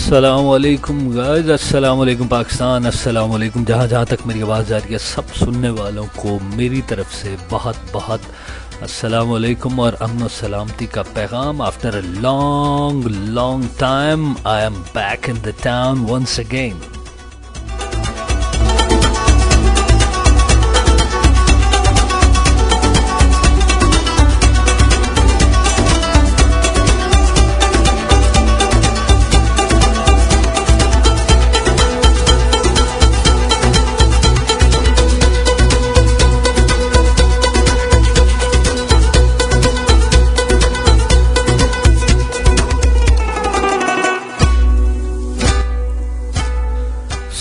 अस्सलामुअलैकुम गाइस, अस्सलामुअलैकुम पाकिस्तान, अस्सलामुअलैकुम जहाँ तक मेरी आवाज़ जा रही है सब सुनने वालों को मेरी तरफ से बहुत बहुत अस्सलामुअलैकुम और अमन और सलामती का पैगाम। After a long long time I am back in the town once again.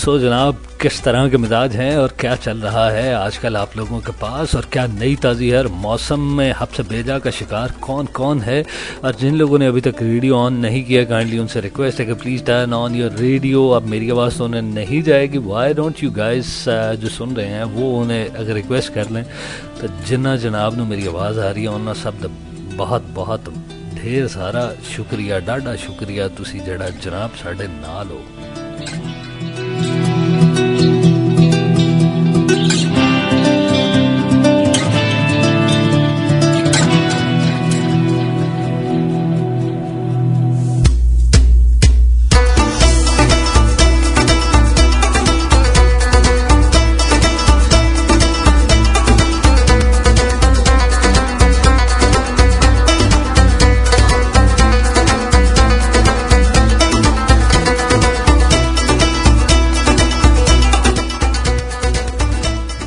तो जनाब, किस तरह के मिजाज हैं और क्या चल रहा है आजकल आप लोगों के पास, और क्या नई ताज़ी है? मौसम में हब्स बेजा का शिकार कौन कौन है? और जिन लोगों ने अभी तक रेडियो ऑन नहीं किया, काइंडली उनसे रिक्वेस्ट है कि please turn on your radio. अब मेरी आवाज़ तो उन्हें नहीं जाएगी, वाई डोंट यू गाइस जो सुन रहे हैं वो उन्हें अगर रिक्वेस्ट कर लें तो जिन्ना जनाब ने मेरी आवाज़ आ रही है उन्होंने सब बहुत बहुत ढेर सारा शुक्रिया, डाढा शुक्रिया तुसी जड़ा जनाब साढ़े नाल हो।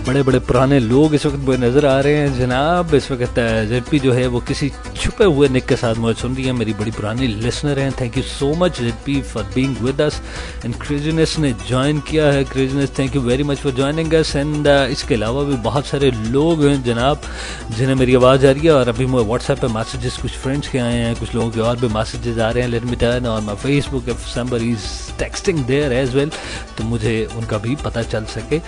बड़े बड़े पुराने लोग इस वक्त मुझे नज़र आ रहे हैं जनाब। इस वक्त जेडपी जो है वो किसी छुपे हुए निक के साथ मुझे सुन रही है, मेरी बड़ी पुरानी लिसनर हैं। Thank you so much ZP for being with us. And craziness ने ज्वाइन किया है। Craziness, thank you very much for joining us. And इसके अलावा भी बहुत सारे लोग हैं जनाब जिन्हें मेरी आवाज़ आ रही है। और अभी मुझे व्हाट्सएप पे मैसेजेस कुछ फ्रेंड्स के आए हैं, कुछ लोगों के और भी मैसेजेस आ रहे हैं। Let me turn on my Facebook if somebody is texting there as well, तो मुझे उनका भी पता चल सके।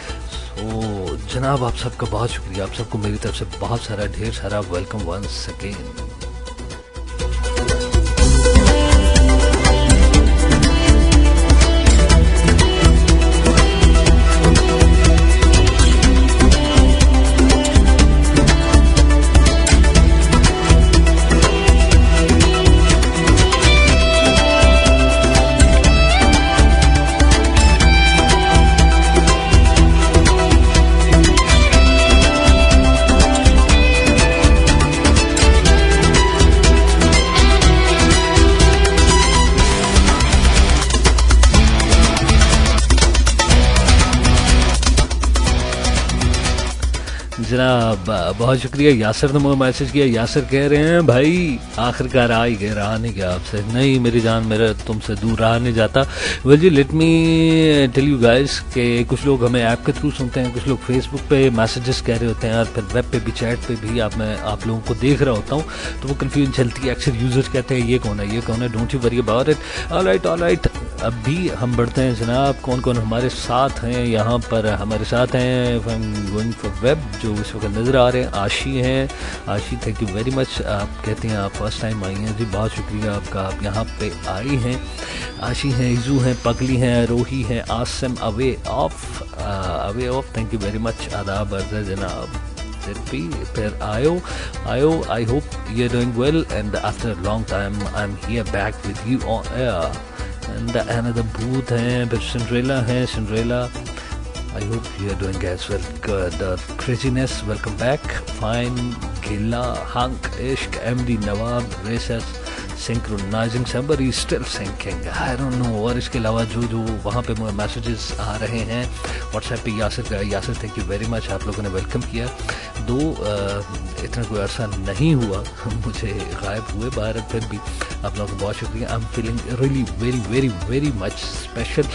तो जनाब आप सबका बहुत शुक्रिया, आप सबको मेरी तरफ से बहुत सारा ढेर सारा वेलकम वंस अगेन। जनाब बहुत शुक्रिया। यासर ने मुझे मैसेज किया, यासर कह रहे हैं भाई आखिरकार आ ही गए, रहा नहीं गया आपसे। नहीं मेरी जान, मेरा तुमसे दूर रहा नहीं जाता। वेल जी, let me tell you guys कि कुछ लोग हमें ऐप के थ्रू सुनते हैं, कुछ लोग फेसबुक पे मैसेजेस कह रहे होते हैं, और फिर वेब पे भी, चैट पे भी मैं आप लोगों को देख रहा होता हूँ तो वो कन्फ्यूजन चलती है। अक्सर यूजर्स कहते हैं ये कौन है, ये कौन है, don't you worry about it. Alright, अभी हम बढ़ते हैं जनाब। कौन कौन हमारे साथ हैं यहाँ पर? हमारे साथ हैं गोइंग फॉर वेब जो इस वक्त नज़र आ रहे हैं। आशी हैं, आशी थैंक यू वेरी मच। आप कहते हैं आप फर्स्ट टाइम आई हैं जी, बहुत शुक्रिया आपका, आप यहाँ पे आई हैं। आशी हैं, इजू हैं, पगली हैं, रोही हैं, आसम अवे ऑफ थैंक यू वेरी मच। आदाब अर्ज़ है जनाब। फिर आयो, I hope you are doing well and after long time I am here back with you on air. And another भूत हैं, फिर सिंड्रेला हैं, Cinderella I hope you are doing as well. Good. Craziness, welcome back. Fine. Gila, Hunk, Ishq, MD, Nawab, Races, synchronizing. Somebody is still syncing. I don't know. और इसके अलावा जो वहाँ पे मुझे मैसेजेस आ रहे हैं व्हाट्सएप पे, Yasir thank you very much, आप लोगों ने वेलकम किया। इतना कोई अरसा नहीं हुआ मुझे गायब हुए बाहर, फिर भी आप लोगों को बहुत शुक्रिया। I am feeling really very very very much special.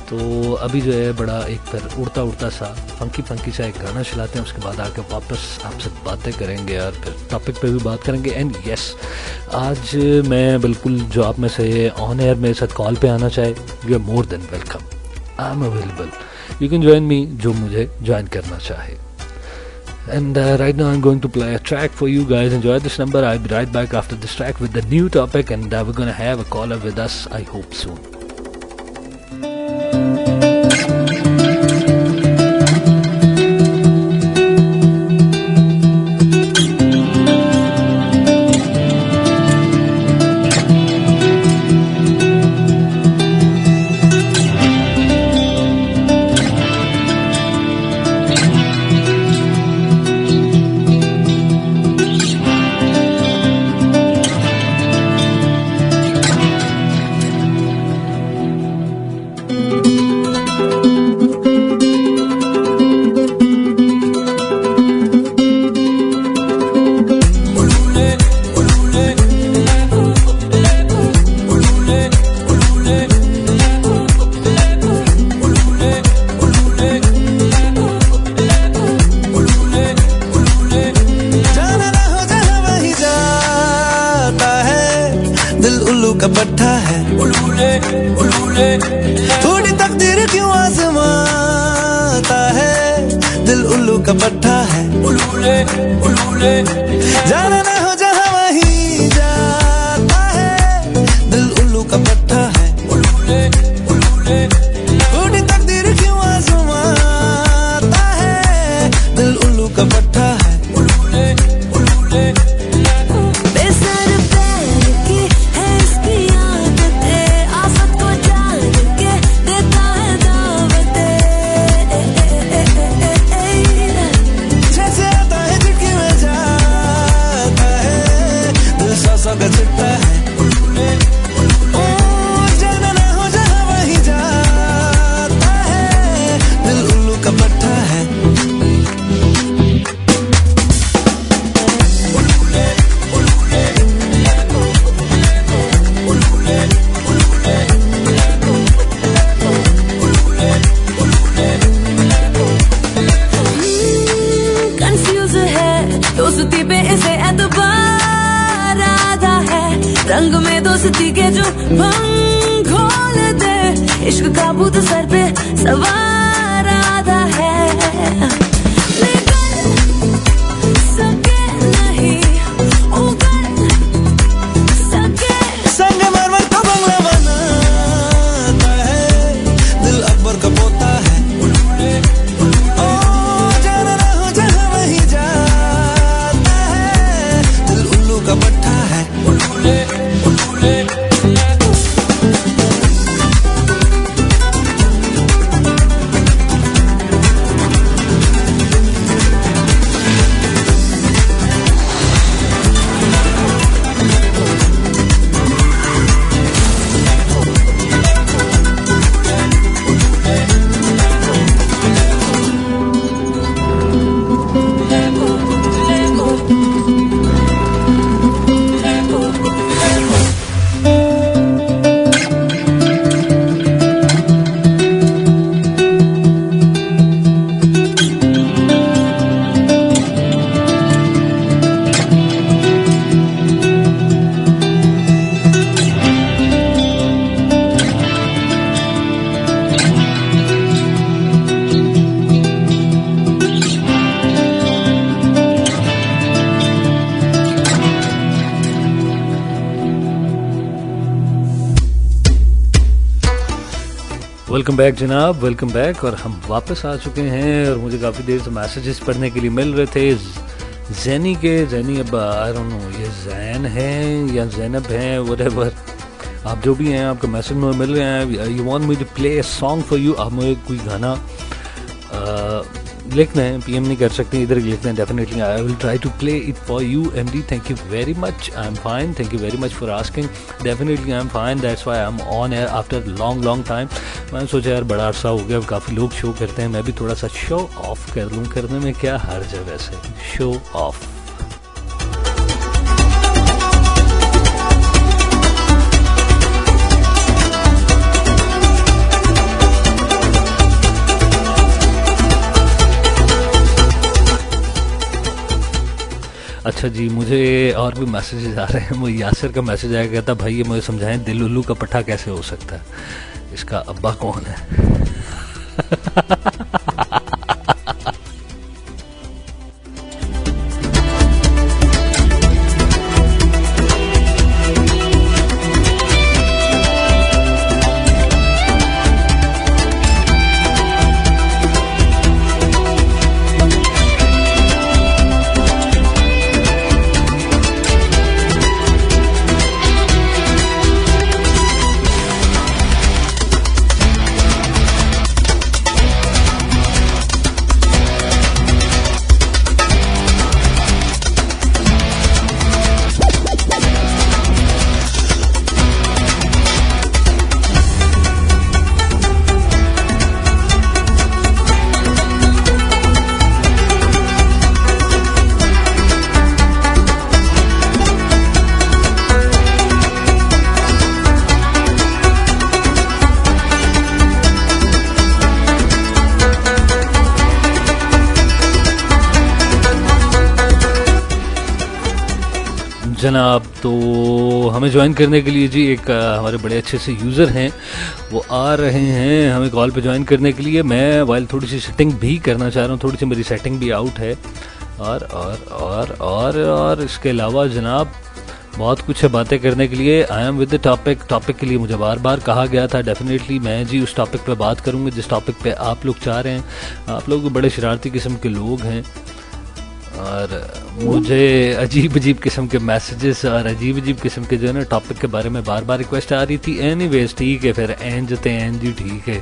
तो अभी जो है बड़ा एक फिर उड़ता सा फंकी सा एक गाना चलाते हैं, उसके बाद आके वापस आपसे बातें करेंगे और फिर टॉपिक पे भी बात करेंगे। एंड यस, आज मैं बिल्कुल जो आप में से ऑन एयर मेरे साथ कॉल पे आना चाहे, you are more than welcome, I am available, you can join me, जो मुझे ज्वाइन करना चाहे। And right now I'm going to play a track for you guys. Enjoy this number. I'll be right back after this track with the new topic, and we're going to have a caller with us, I hope soon. का पट्टा है, उलूले उलूले। थोड़ी तकदीर क्यों आजमाता है, दिल उल्लू का पट्टा है, उलूले उलूले। जाना ना हो जहाँ वहीं जाता है, दिल उल्लू का पट्टा है, उलूले उलूले। थोड़ी तकदीर क्यों आजमाता है, दिल उल्लू का पट्टा है, उलूले उलूले। का चिट्टा है, उलूले उलूले। जाना ना हो जहाँ वहीं जाता है, दिल उल्लू का पट्टा है, उलूले उलूले उलूले उलूले उलूले। कंफ्यूज है दोस्ती पे इसे एतबार आधा है, रंग में दोस्ती के जो भंग खोल दे, इश्क का भूत सर पे सवार आधा है। सके नहीं उगल सके, संगमरमर का बंगला बनाता है, दिल अकबर का पोता है, उलूले उलूले। जाना ना हो जहाँ वहीं जाता है, दिल उल्लू का पट्टा है, उलूले उलूले। वेलकम बैक जनाब, वेलकम बैक। और हम वापस आ चुके हैं और मुझे काफ़ी देर से मैसेजेस पढ़ने के लिए मिल रहे थे जैनी के। जैनी अब आई डोंट नो ये जैन है या जैनब है, व्हाटएवर आप जो भी हैं, आपका मैसेज मुझे मिल रहे हैं। You want me to play a song for you. आप मुझे कोई गाना लिखना है, पीएम नहीं कर सकते, इधर लिखना है। Definitely I will try to play it for you MD. Thank you very much, I am fine. Thank you very much for asking. Definitely I am fine, that's why I am on air after long time. मैंने सोचा यार बड़ा अरसा हो गया, काफ़ी लोग show करते हैं, मैं भी थोड़ा सा शो ऑफ कर लूँ। करने में क्या हर्ज है वैसे, शो ऑफ। अच्छा जी, मुझे और भी मैसेजेस आ रहे हैं। मुझे यासिर का मैसेज आया, कहता भाई ये मुझे समझाएं दिल उल्लू का पट्टा कैसे हो सकता है, इसका अब्बा कौन है? जनाब, तो हमें ज्वाइन करने के लिए जी एक हमारे बड़े अच्छे से यूज़र हैं, वो आ रहे हैं हमें कॉल पे ज्वाइन करने के लिए। मैं वाइल थोड़ी सी सेटिंग भी करना चाह रहा हूँ, थोड़ी सी मेरी सेटिंग भी आउट है। और इसके अलावा जनाब बहुत कुछ है बातें करने के लिए। I am with the topic के लिए मुझे बार बार कहा गया था, डेफिनेटली मैं जी उस टॉपिक पे बात करूँगा जिस टॉपिक पे आप लोग चाह रहे हैं। आप लोग बड़े शरारती किस्म के लोग हैं और मुझे अजीब अजीब किस्म के मैसेजेस और अजीब अजीब किस्म के जो है ना टॉपिक के बारे में बार बार रिक्वेस्ट आ रही थी। एनीवेज ठीक है, फिर एन जी ठीक है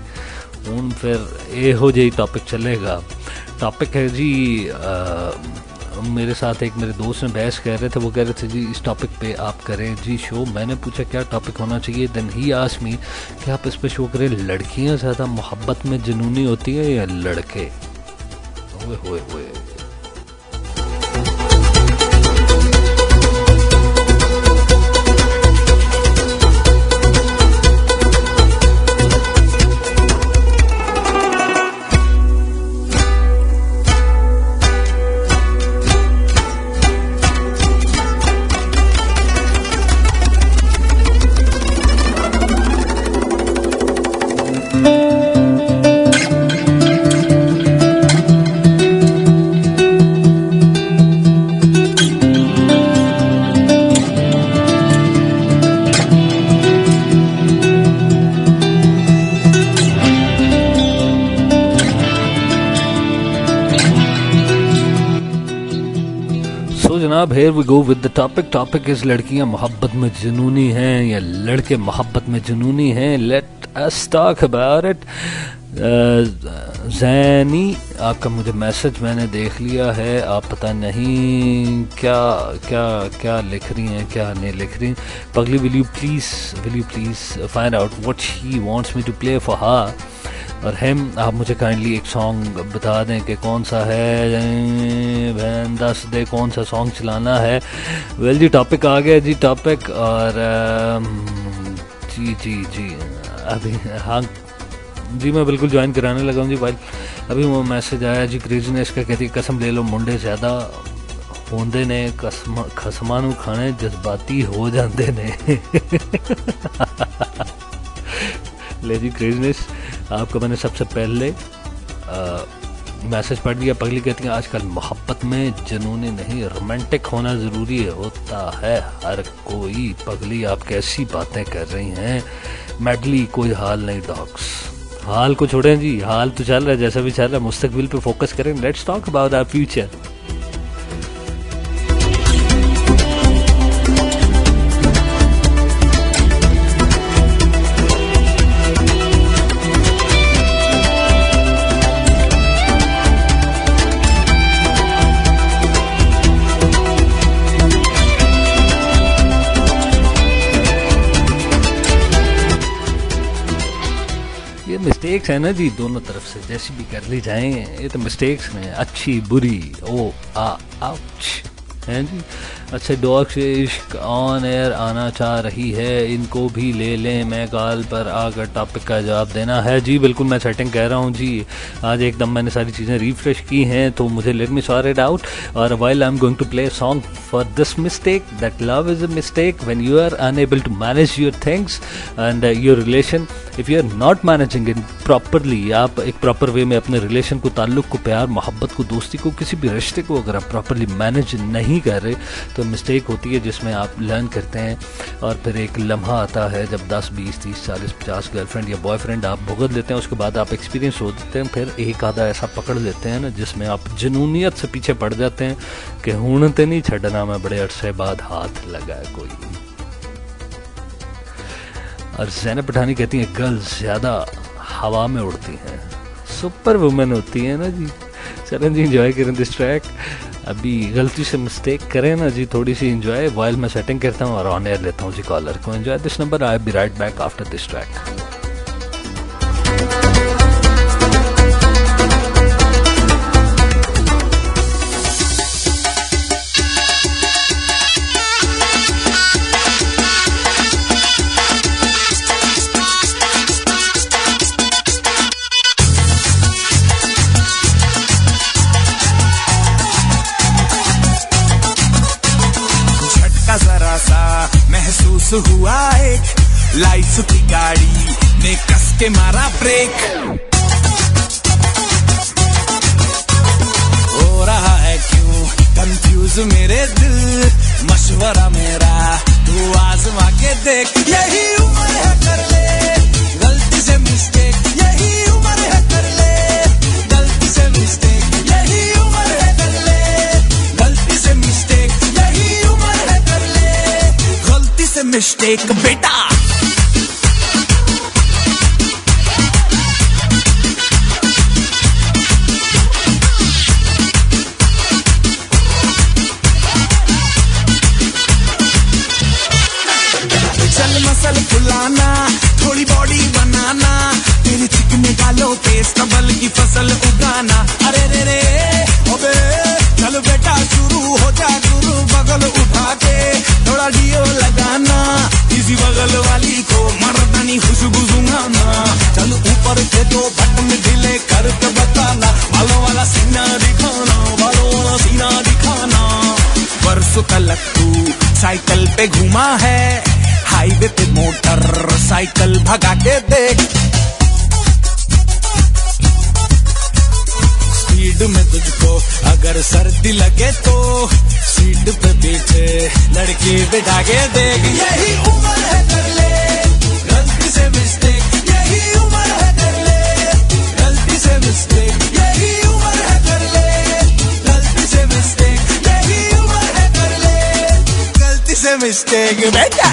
हूँ, फिर ए हो जाए टॉपिक चलेगा। टॉपिक है जी मेरे साथ एक मेरे दोस्त ने बहस कर रहे थे, वो कह रहे थे जी इस टॉपिक पे आप करें जी शो। मैंने पूछा क्या टॉपिक होना चाहिए, देन ही आस्क्ड मी कि आप इस पे शो करें लड़कियां ज़्यादा मोहब्बत में जुनूनी होती है या लड़के। ओए होए होए। जनाब here we go with the topic is लड़कियां मोहब्बत में जुनूनी हैं या लड़के मोहब्बत में जुनूनी हैं। Let us talk about it। जैनी आपका मुझे मैसेज मैंने देख लिया है, आप पता नहीं क्या क्या क्या लिख रही हैं क्या नहीं लिख रही। पगली will you please find out what she wants me to play for her। और हम आप मुझे काइंडली एक सॉन्ग बता दें कि कौन सा है, बहन दस दे कौन सा सॉन्ग चलाना है। वेल जी टॉपिक आ गया जी टॉपिक। और जी अभी हाँ जी मैं बिल्कुल ज्वाइन कराने लगा हूँ जी भाई। अभी वो मैसेज आया जी क्रेजीनेस का, कहती कसम ले लो मुंडे ज़्यादा होंदे ने, खसमां नूं खाने जज्बाती हो जाते ने। ले जी क्रेजीनेस आपका मैंने सबसे पहले मैसेज पढ़ दिया। पगली कहती हैं आजकल मोहब्बत में जुनूनी नहीं रोमांटिक होना ज़रूरी होता है हर कोई। पगली आप कैसी बातें कर रही हैं, मेडली कोई हाल नहीं डॉग्स। हाल को छोड़ें जी, हाल तो चल रहा है जैसा भी चल रहा है, मुस्तकबिल पे फोकस करें। Let's talk about our future. Mistakes है ना जी दोनों तरफ से, जैसी भी कर ली जाएं ये तो मिस्टेक्स हैं, अच्छी बुरी ओ आउच हैं जी। अच्छा डॉग से इश्क ऑन एयर आना चाह रही है, इनको भी ले लें, मैं कॉल पर आकर टॉपिक का जवाब देना है। जी बिल्कुल मैं सेटिंग कह रहा हूँ जी, आज एकदम मैंने सारी चीज़ें रिफ्रेश की हैं तो मुझे let me sort it out. और while I am going to play song for this mistake that love is a mistake when you are unable to manage your things and your relation. If you are not managing in properly, आप एक proper way में अपने relation को, ताल्लुक़ को, प्यार मोहब्बत को, दोस्ती को, किसी भी रिश्ते को अगर आप प्रॉपरली मैनेज नहीं कर रहे तो मिस्टेक होती है जिसमें आप लर्न करते हैं। और फिर एक लम्हा आता है जब 10, 20, 30, 40, 50 गर्लफ्रेंड या बॉयफ्रेंड आप भुगत लेते हैं, उसके बाद आप एक्सपीरियंस हो देते हैं, फिर एक आधा ऐसा पकड़ लेते हैं ना जिसमें आप जुनूनियत से पीछे पड़ जाते हैं कि हुण ते नहीं छड़ना मैं बड़े अरसे बाद हाथ लगा है कोई। और ज़ैनब पठानी कहती हैं गर्ल्स ज़्यादा हवा में उड़ती हैं, सुपर वुमेन होती हैं ना जी। चलें जी इंजॉय करें दिस ट्रैक। अभी गलती से मिस्टेक करें ना जी, थोड़ी सी इंजॉय वाइल मैं सेटिंग करता हूँ और ऑन एयर लेता हूँ जी कॉलर को। Enjoy this number, I be right back after this track. थोड़ा सा महसूस हुआ एक लाइफ की गाड़ी ने कस के मारा ब्रेक हो रहा है क्यों कंफ्यूज मेरे दिल मशवरा मेरा तू आजमा के देख यही उम्र है कर ले गलती से मिस्टेक यही उम्र है कर ले गलती से मिस्टेक यही उम्र है कर ले गलती से मिस्टेक यही उम्र है कर ले गलती से मिस्टेक बेटा मसल फुलाना थोड़ी बॉडी बनाना तेरे चिकने गालों पे सबल की फसल उगाना अरे रे रे अबे चल बेटा शुरू हो जा गुरु बगल उठा के थोड़ा डियो लगाना इसी बगल वाली को मर्दानी खुशबू सुंघाना चल ऊपर के दो बटन ढीले करके बताना बालों वाला सीना दिखाना बालों वाला सीना दिखाना परसों तक तू साइकिल पे घुमा है हाईवे पे मोटर साइकिल भगा के देख स्पीड में तुझको अगर सर्दी लगे तो सीट पे पीछे लड़की बिठा के देख यही उम्र है कर ले गलती से मिस्टेक यही उम्र है कर ले गलती से मिस्टेक यही उम्र है कर ले गलती से मिस्टेक यही उम्र है कर ले गलती से मिस्टेक बेटा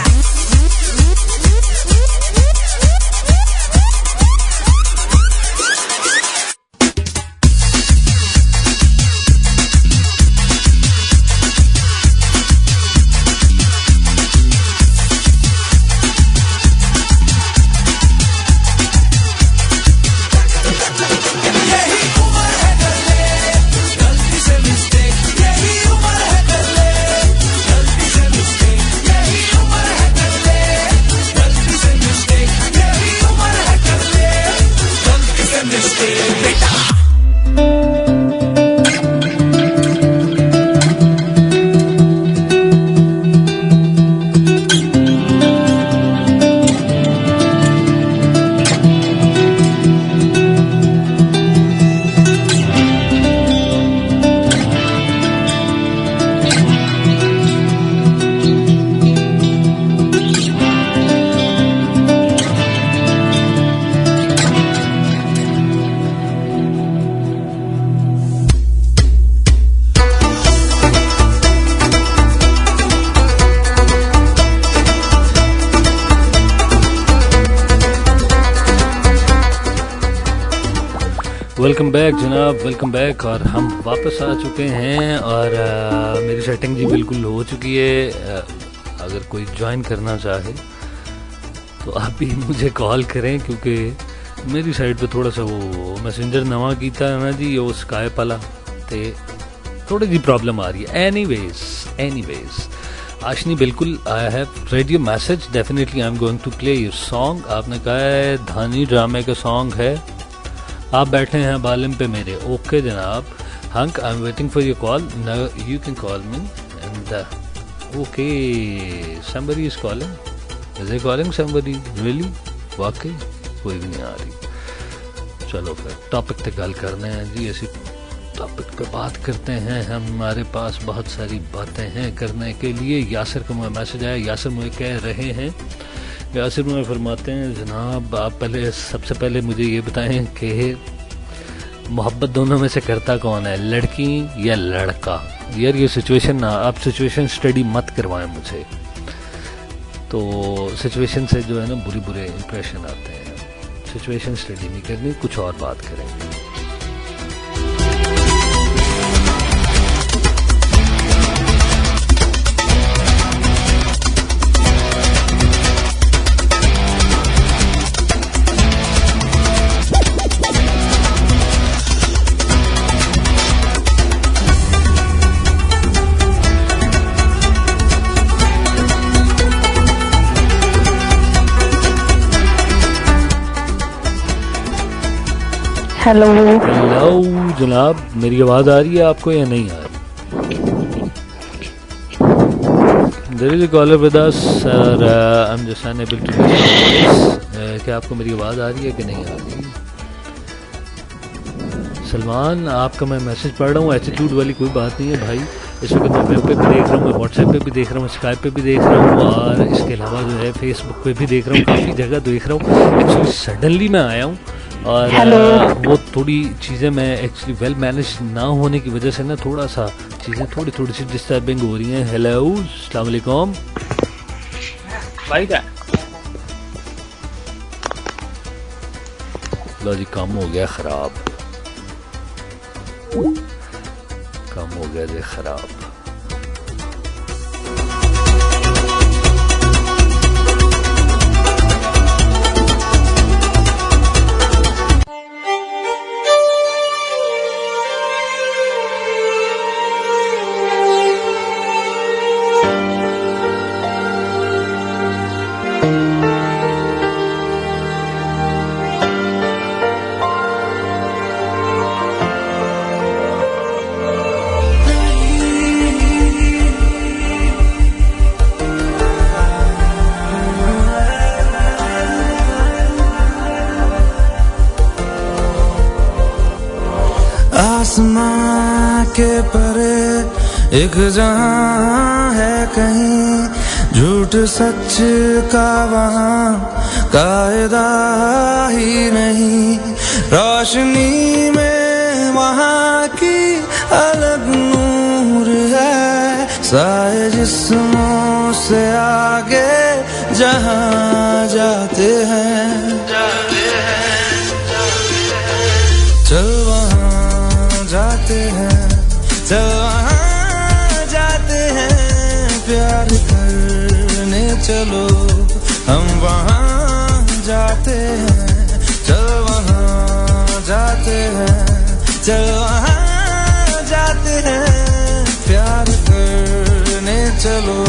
वेलकम बैक जनाब, वेलकम बैक। और हम वापस आ चुके हैं और मेरी सेटिंग जी बिल्कुल हो चुकी है। अगर कोई ज्वाइन करना चाहे तो आप भी मुझे कॉल करें, क्योंकि मेरी साइड पे थोड़ा सा वो मैसेंजर नवा कीता है ना जी, वो स्काइप वाला, तो थोड़ी जी प्रॉब्लम आ रही है। एनीवेज आशनी बिल्कुल आया है radio message. Definitely I am going to play your song. आपने कहा है धानी ड्रामे का सॉन्ग है, आप बैठे हैं बालिम पे मेरे। ओके जनाब, hunk I am waiting for your call, you can call me and okay somebody is calling, is he calling somebody really? वाकई कोई भी नहीं आ रही। चलो फिर टॉपिक पे गल करने हैं जी, ऐसी टॉपिक पे बात करते हैं। हमारे पास बहुत सारी बातें हैं करने के लिए। यासिर का मुझे मैसेज आया, यासिर मुझे कह रहे हैं, यासिर मुझे फरमाते हैं जनाब आप पहले सबसे पहले मुझे ये बताएं कि मोहब्बत दोनों में से करता कौन है, लड़की या लड़का? यार ये सिचुएशन ना, आप सिचुएशन स्टडी मत करवाएं मुझे, तो सिचुएशन से जो है ना बुरे बुरे इंप्रेशन आते हैं। सिचुएशन स्टडी नहीं करनी, कुछ और बात करेंगे। हेलो जनाब, मेरी आवाज़ आ रही है आपको या नहीं आ रही? There is a caller with us, sir. I'm just unable to listen. क्या आपको मेरी आवाज़ आ रही है कि नहीं आ रही? सलमान, आपका मैं मैसेज पढ़ रहा हूँ, एटीट्यूड वाली कोई बात नहीं है भाई। इस वक्त मैं वेब पे भी देख रहा हूँ, मैं व्हाट्सएप पे भी देख रहा हूँ, स्काइप पे भी देख रहा हूँ, और इसके अलावा जो है फेसबुक पे भी देख रहा हूँ, काफ़ी जगह देख रहा हूँ। एक्चुअली सडनली मैं आया हूँ और वो थोड़ी चीज़ें मैं एक्चुअली वेल मैनेज ना होने की वजह से ना थोड़ा सा चीज़ें थोड़ी सी डिस्टर्बिंग हो रही हैं। हेलो, अस्सलाम वालेकुम भाई। क्या लो जी, काम हो गया ख़राब, काम हो गया जी ख़राब। आसमां के परे एक जहां है कहीं, झूठ सच का वहां कायदा ही नहीं। रोशनी में वहां की अलग नूर है, साए जिस्मों से आगे जहां जाते हैं। चल वहां जाते हैं, चल वहां जाते हैं, प्यार करने चलो हम वहां जाते हैं। चल वहां जाते हैं, चल वहां जाते हैं, प्यार करने चलो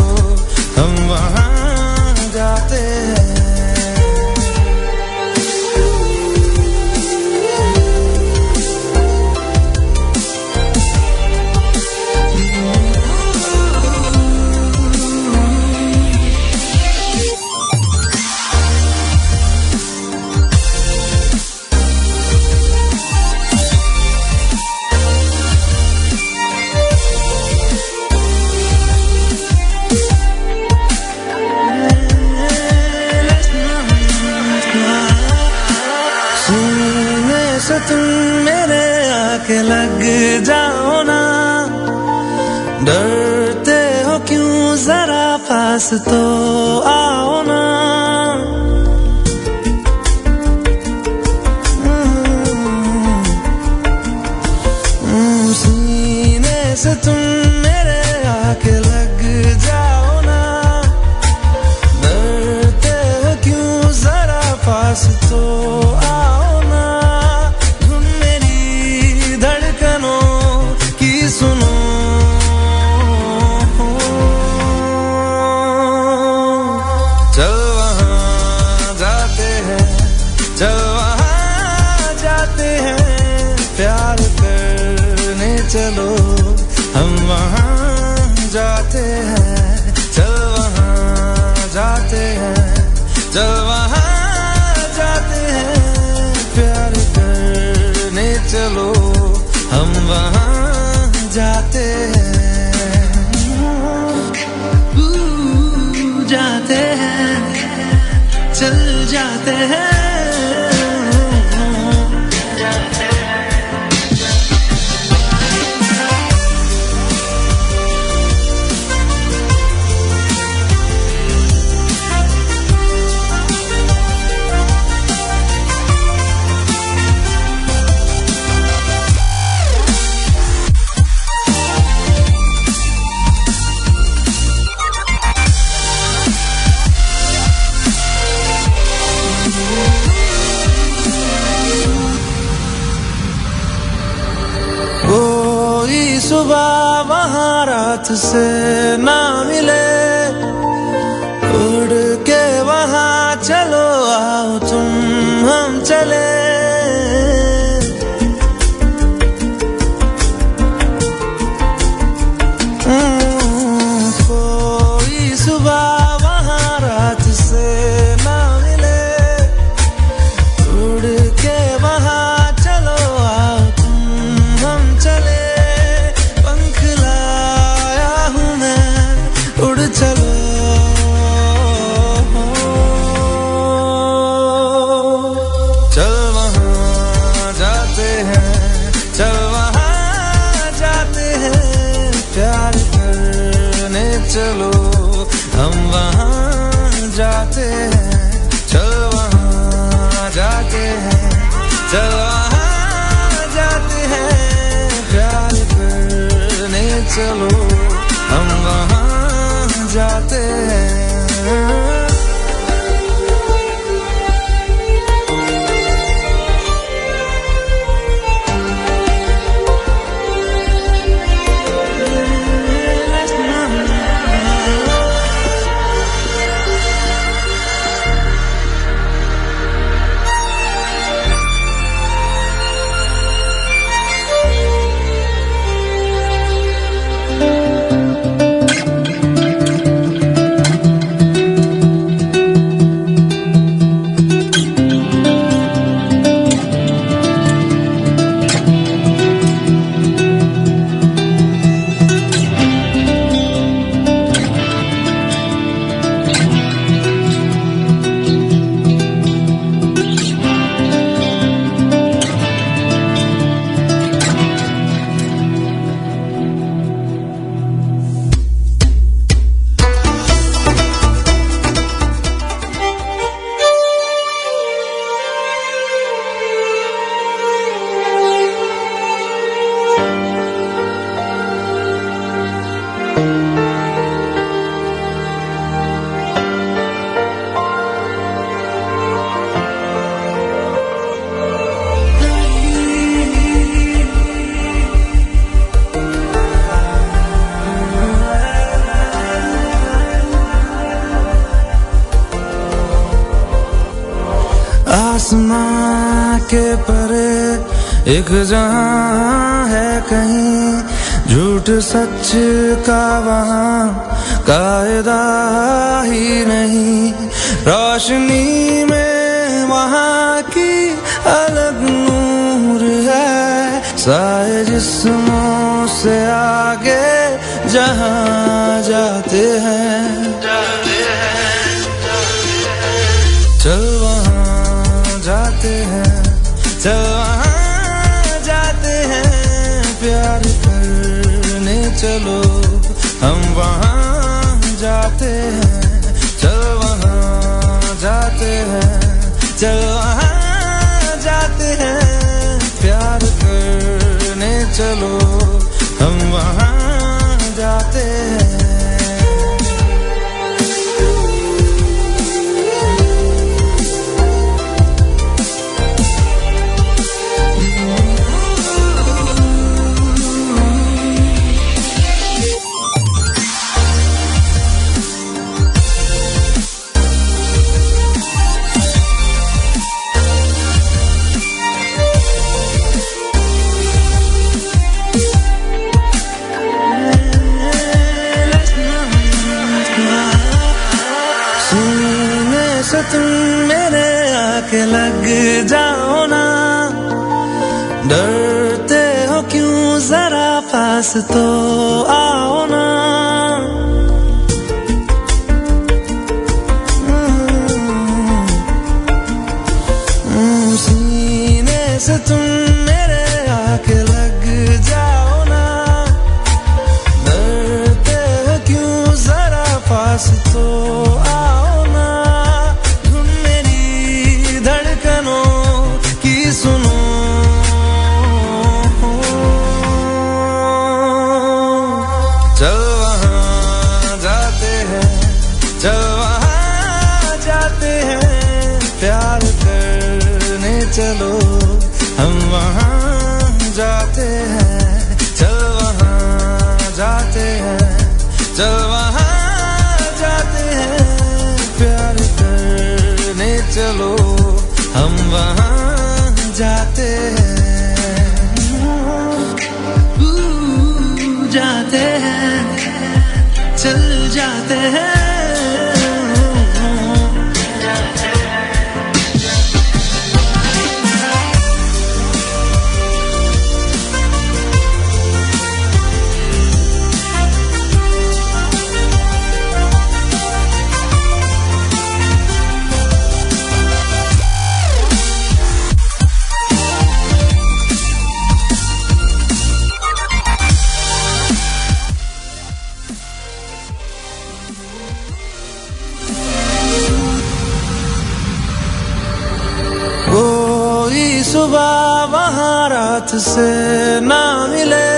हम वहां जाते हैं। तुम मेरे आके लग जाओ ना, डरते हो क्यों, जरा पास तो आओ ना। सीने से तुम मेरे आके लग जाओ ना, डरते हो क्यों, जरा पास तो आओ ना। सुनो चल वहां जाते हैं, चल वहां जाते हैं, प्यार करने चलो हम वहां जाते हैं। चल वहां जाते हैं, चल वहां जाते हैं, प्यार करने चलो हम वहां जाते हैं, जाते हैं, चल जाते हैं। सुबह वहाँ रात से ना मिले, उड़ के वहाँ चलो आओ तुम हम चले। कोई सुबह वहाँ रात से ना मिले, उड़ के वहाँ चलो आओ तुम हम चले, पंख लाया हूँ मैं उड़ चलो। चल वहाँ जाते हैं, चल वहाँ जाते हैं, प्यार करने चलो हम वहाँ जाते हैं। चल वहाँ जाते हैं, चल वहाँ जाते हैं, प्यार करने चलो हम वहाँ जाते हैं। आसमां के परे एक जहां है कहीं, झूठ सच का वहां कायदा ही नहीं। रोशनी में वहां की अलग नूर है, साए जिस्मों से आगे जहां जाते हैं। चल वहां जाते हैं, चल वहां जाते हैं, प्यार करने चलो हम वहां जाते हैं। चल वहां जाते हैं, चल वहां जाते हैं, प्यार करने चलो हम वहां जाते हैं। तुम मेरे आके लग जाओ ना, डरते हो क्यों जरा पास तो आओ ना। सीने से तुम मेरे आके लग जाओ ना, डरते हो क्यों जरा पास तो आओ ना। सुनो चल वहां जाते हैं, चल वहां जाते हैं, प्यार करने चलो हम वहां जाते हैं। चल वहां जाते हैं, चल वहां जाते हैं, प्यार करने चलो हम वहां जाते हैं, जाते हैं, चल जाते हैं। सुबह वहाँ रात से ना मिले,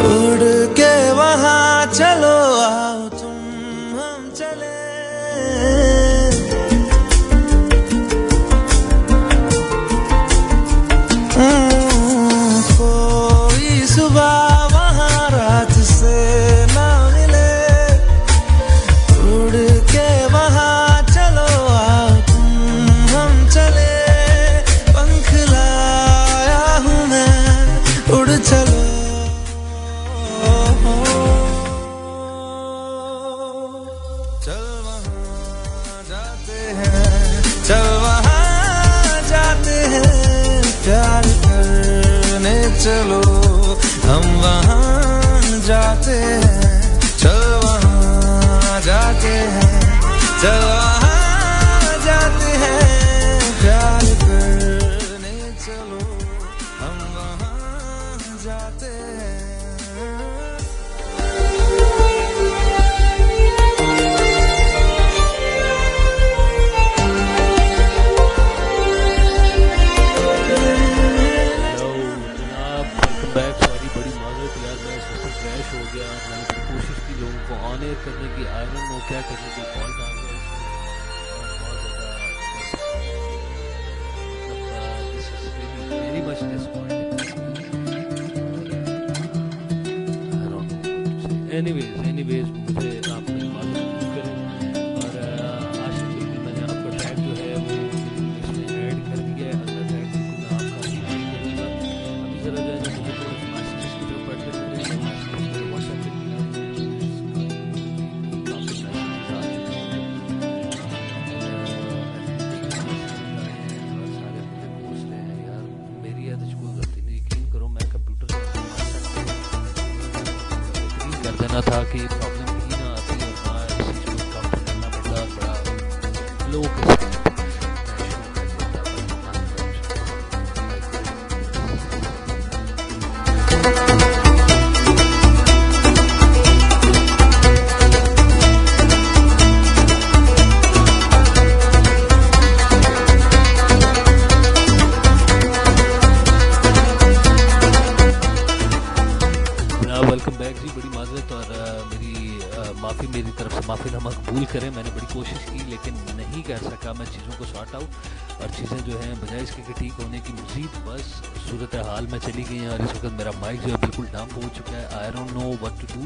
उड़ के वहाँ चलो आओ तुम हम चले। कोई सुबह वहाँ रात से ना मिले, उड़ के वहाँ चलो आओ तुम हम चले। पंख लाया हूँ मैं, उड़ चलो। चल वहाँ जाते हैं, चल वहाँ जाते हैं, प्यार करने चलो हम वहाँ जाते हैं। चल वहाँ जाते हैं, चल वहाँ जाते हैं, प्यार करने चलो हम वहाँ जाते हैं। करने की आई डोंट नो क्या करने की कॉल आ गया this is very much disappointing. Anyways मुझे आप मेरी बात करें और आज बिल्कुल मैंने आपका ट्रैक जो है वो इसमें ऐड कर दिया है। अगला ट्रैक बिल्कुल मैं आपका ही ऐड करूँगा। अभी ज़रा जो है ना मुझे थोड़ा सा मैसेजेस की तरफ पढ़ लेते हैं। व्हाट्सएप पे देना था कि प्रॉब्लम ही ना आती और ना इस चीज़ को कम करना पड़ता। बड़ा लो के साथ मेरी तरफ से माफ़ी ना मकबूल करें। मैंने बड़ी कोशिश की लेकिन नहीं कर सका मैं चीज़ों को सॉर्ट आउट, और चीज़ें जो हैं बजाय इसके कि ठीक होने की मज़ीद बस सूरत हाल में चली गई हैं। और इस वक्त मेरा माइक जो है बिल्कुल डंप हो चुका है। I don't know what to do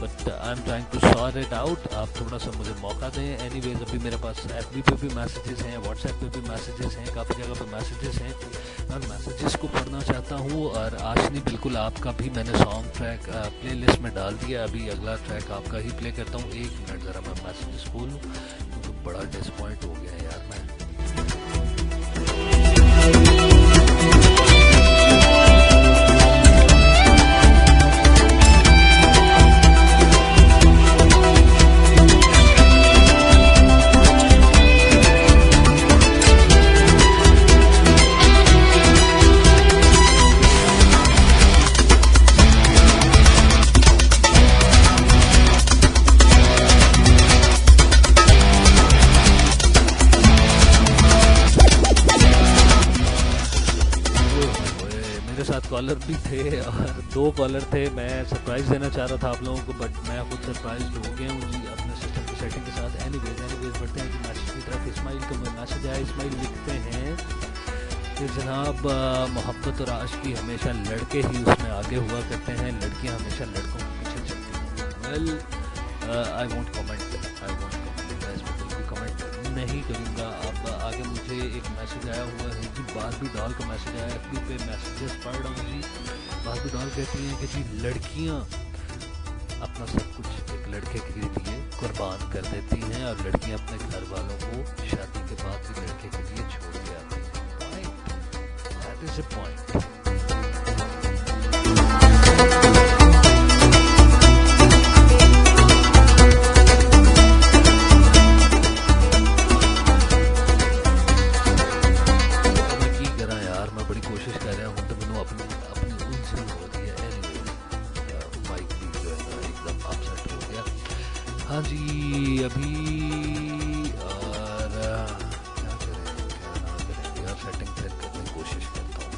but I am trying to sort it out. आप थोड़ा सा मुझे मौका दें। एनीवेज अभी मेरे पास FB पे भी मैसेजेस हैं, व्हाट्सएप पे भी मैसेजेस हैं, काफ़ी जगह पे मैसेजेस हैं। मैं मैसेजेस को पढ़ना चाहता हूँ और आशनी बिल्कुल आपका भी मैंने सॉन्ग ट्रैक प्लेलिस्ट में डाल दिया। अभी अगला ट्रैक आपका ही प्ले करता हूँ। 1 मिनट ज़रा मैं मैसेजेस खोलूँ क्योंकि बड़ा डिसअपॉइंट हो गया यार मैं। कॉलर भी थे और 2 कॉलर थे। मैं सरप्राइज़ देना चाह रहा था आप लोगों को बट मैं खुद सरप्राइज हो गया हूँ जी अपने सिस्टम की सेटिंग के साथ। एनीवेज बढ़ते हैं कि मैसेज की तरफ। इस्माइल को मैसेज आया। इस्माइल लिखते हैं कि जनाब मोहब्बत और आशिकी हमेशा लड़के ही उसमें आगे हुआ करते हैं, लड़कियाँ हमेशा लड़कों के पीछे चलती हैं। वेल आई वोंट कमेंट मैं इस पर बिल्कुल कमेंट नहीं करूँगा। अब आगे मुझे एक मैसेज आया हुआ है जी, बारबी डॉल का मैसेज आया। FB पे मैसेजेस पढ़ रहा हूँ जी। बारबी डॉल कहती हैं कि जी लड़कियाँ अपना सब कुछ एक लड़के के लिए कुर्बान कर देती हैं और लड़कियाँ अपने घर वालों को शादी के बाद भी लड़के के लिए छोड़ के आती हैं। Point, that is a point. हाँ जी अभी और क्या करें यार, सेटिंग फिर करने की कोशिश करता हूँ।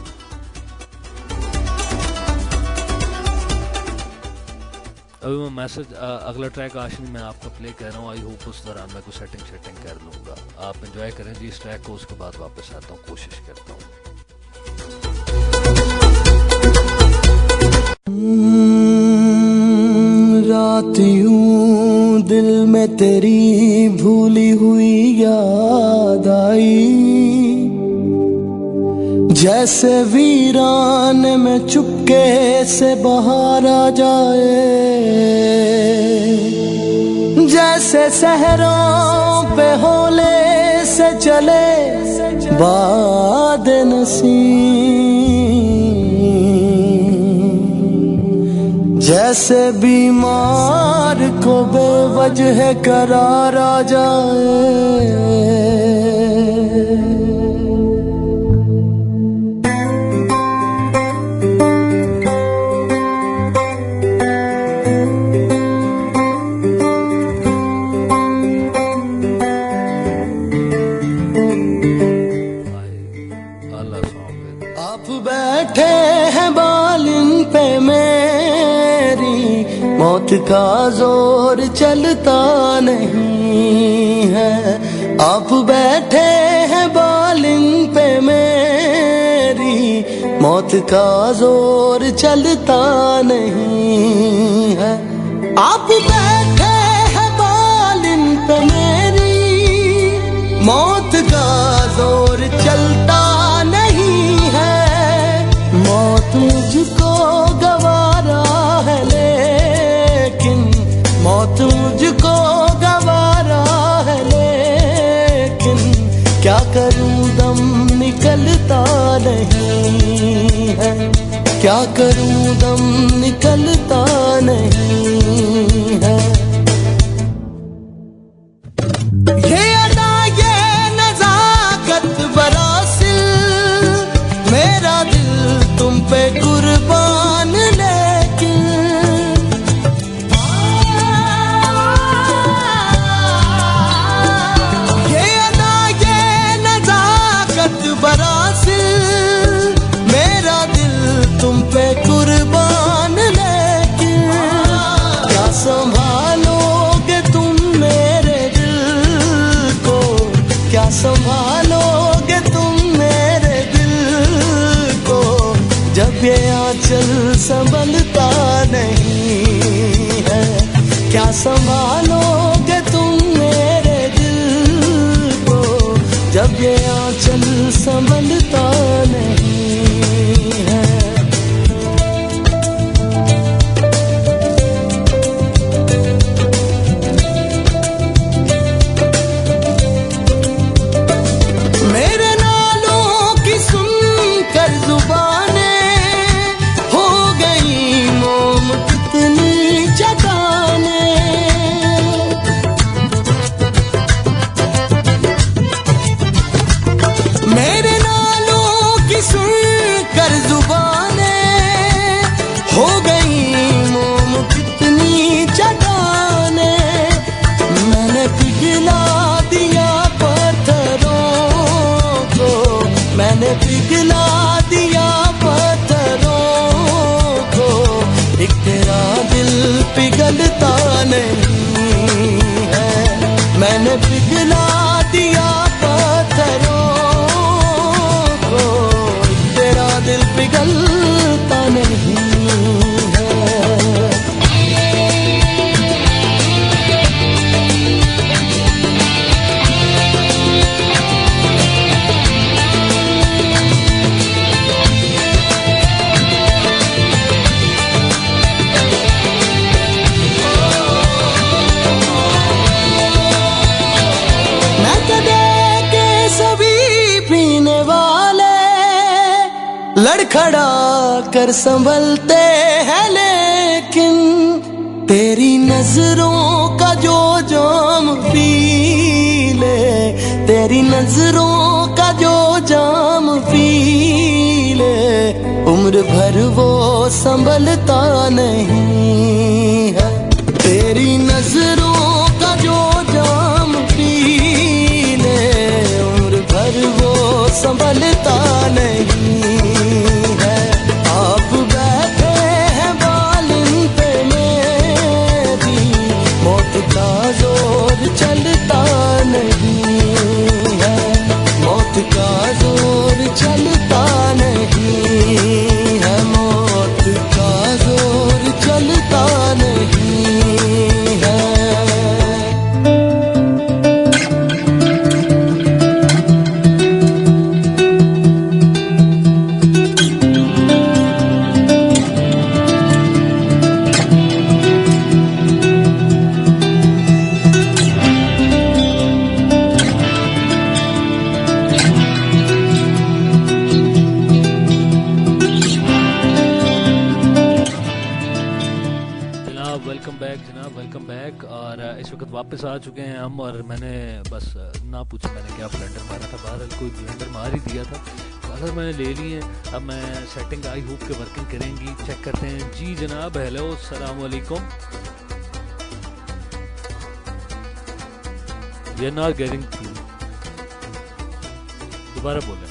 अभी मैं मैसेज अगला ट्रैक आशनी मैं आपका प्ले कर रहा हूँ। आई होप उस दौरान मैं कुछ सेटिंग कर लूँगा। आप एंजॉय करें जी इस ट्रैक को, उसके बाद वापस आता हूँ, कोशिश करता हूँ। रात यूं दिल में तेरी भूली हुई याद आई, जैसे वीरान में चुपके से बाहर आ जाए, जैसे सहरों पे होले से चले बाद नसीम, जैसे बीमार को बेवजह करार आ जाए। आप बैठे हैं बालिन पे मेरी, मौत का जोर चलता नहीं है। आप बैठे हैं बालिन पे मेरी, मौत का जोर चलता नहीं है। आप बैठे हैं बालिन पे मेरी, मौत का जोर चलता नहीं है। मौत मुझको गवारा है लेकिन, मौत मुझको गवारा है लेकिन, क्या करूं दम निकलता नहीं है, क्या करूं दम निकलता नहीं है। ये अदा ये नजाकत बरासिल, मेरा दिल तुम पे कुर्बान लेकिन, ये अदा ये नजाकत बरासिल, मेरा दिल तुम पे कुर्बान लेकिन, क्या संभालोगे तुम मेरे दिल को, क्या संभालोगे तुम मेरे दिल को, जब ये आंचल संभलता नहीं है। क्या संभालोगे तुम मेरे दिल को, जब ये आंचल संभलता नहीं है। मेरे नालों की सुनकर जुबानें हो गई मोम कितनी चटाने, मेरे नालों की सुनकर जुबानें हो गई मोम कितनी चटाने। मैंने पिघला दिया पत्थरों को, मैंने पिघला दिया पत्थरों को, एक तेरा दिल पिघलता नहीं है। मैंने पिघला दिया पत्थरों को, एक तेरा दिल पिघलता नहीं है। लड़खड़ा कर संभलते हैं लेकिन, तेरी नजरों का जो जाम पी ले, तेरी नजरों का जो जाम पी ले, उम्र भर वो संभलता नहीं है। तेरी नजरों का जो जाम पी ले, उम्र भर वो संभलता और इस वक्त वापस आ चुके हैं हम, और मैंने बस ना पूछा मैंने क्या ब्लेंडर मारा था, बहरहाल कोई ब्लेंडर मार ही दिया था। कलर मैंने ले लिए हैं, अब मैं सेटिंग आई होप के वर्किंग करेंगी, चेक करते हैं। जी जनाब, हेलो अस्सलाम वालेकुम। We are not getting through, दोबारा बोलें।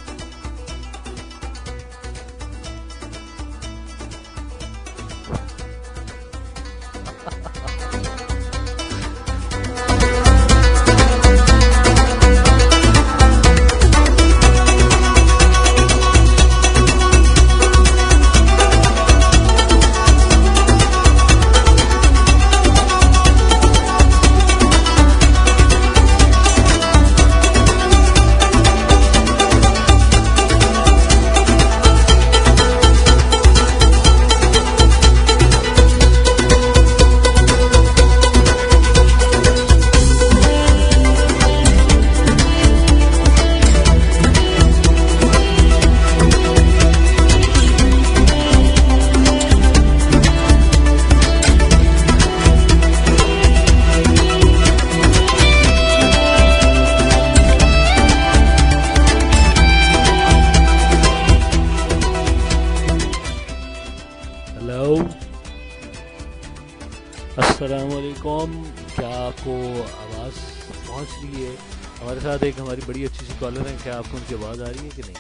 अस्सलामुअलैकुम, क्या आपको आवाज़ पहुंच रही है? हमारे साथ एक हमारी बड़ी अच्छी सी कॉलर है, क्या आपको उनकी आवाज़ आ रही है कि नहीं?